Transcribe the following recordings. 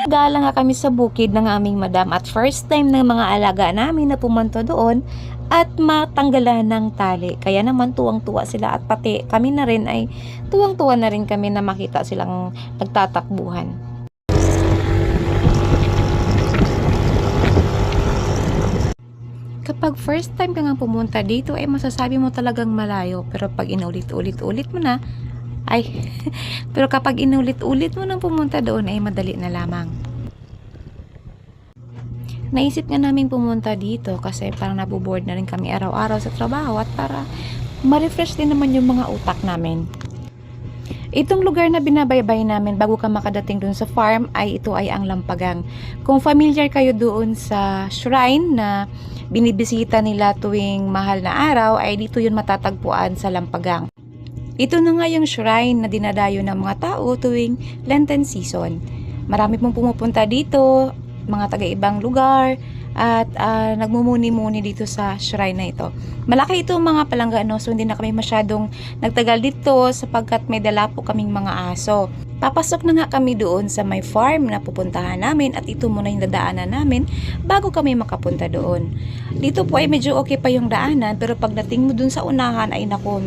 Gala nga kami sa bukid ng aming madam at first time ng mga alaga namin na pumunta doon at matanggalan ng tali. Kaya naman tuwang-tuwa sila at pati kami na rin ay tuwang-tuwa na rin kami na makita silang nagtatakbuhan. Kapag first time ka nga pumunta dito ay masasabi mo talagang malayo, pero pag inulit-ulit-ulit mo na pero kapag inulit-ulit mo nang pumunta doon ay madali na lamang. Naisip nga namin pumunta dito kasi parang naboboard na rin kami araw-araw sa trabaho at para ma-refresh din naman yung mga utak namin. Itong lugar na binabaybay namin bago ka makadating dun sa farm ito ay ang Lampagang. Kung familiar kayo doon sa shrine na binibisita nila tuwing mahal na araw ay dito yun matatagpuan sa Lampagang. Ito na nga yung shrine na dinadayo ng mga tao tuwing Lenten season. Marami pong pumupunta dito, mga taga-ibang lugar, at nagmumuni-muni dito sa shrine na ito. Malaki ito mga palangga, so hindi na kami masyadong nagtagal dito sapagkat may dala po kaming mga aso. Papasok na nga kami doon sa may farm na pupuntahan namin at ito muna yung dadaanan namin bago kami makapunta doon. Dito po ay medyo okay pa yung daanan pero pagdating mo doon sa unahan ay naku,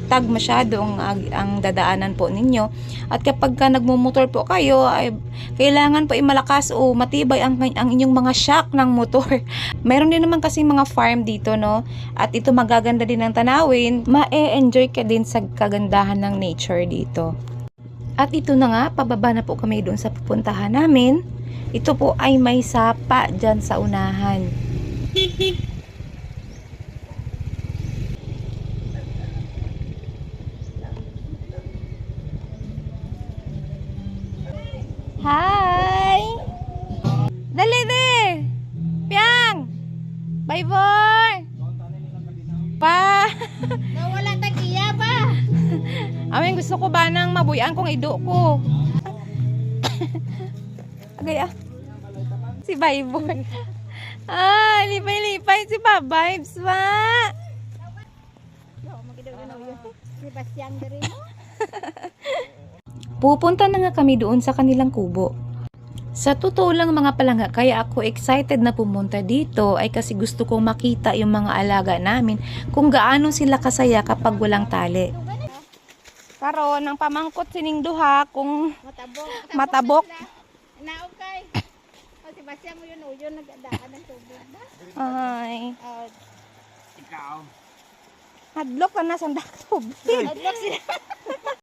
tag masyado ang dadaanan po ninyo. At kapag ka nagmumotor po kayo ay kailangan po ay malakas o matibay ang inyong mga shock ng motor. Meron din naman kasi mga farm dito, no? At ito magaganda din ang tanawin. Ma-enjoy ka din sa kagandahan ng nature dito. At ito na nga, pababa na po kami doon sa pupuntahan namin. Ito po ay may sapa dyan sa unahan. Hi! Dali di! Piang! Bye boy! Pa! Nawala tagiya ba? Amin gusto ko ba nang mabuyan kung ido ko? Agay si Bye boy. Lipay-lipay si Babybes ba? Si Bastian diri mo. Pupunta na nga kami doon sa kanilang kubo. Sa totoo lang mga palangga, kaya ako excited na pumunta dito ay kasi gusto kong makita yung mga alaga namin kung gaano sila kasaya kapag walang tali. Karon ang pamangkot sining duha kung matabok. Naukay. Si Bastian mo yun nagdaan ng tubig ba? Ay. Ikaw. Hadlok na sa tubig. Hadlok sila.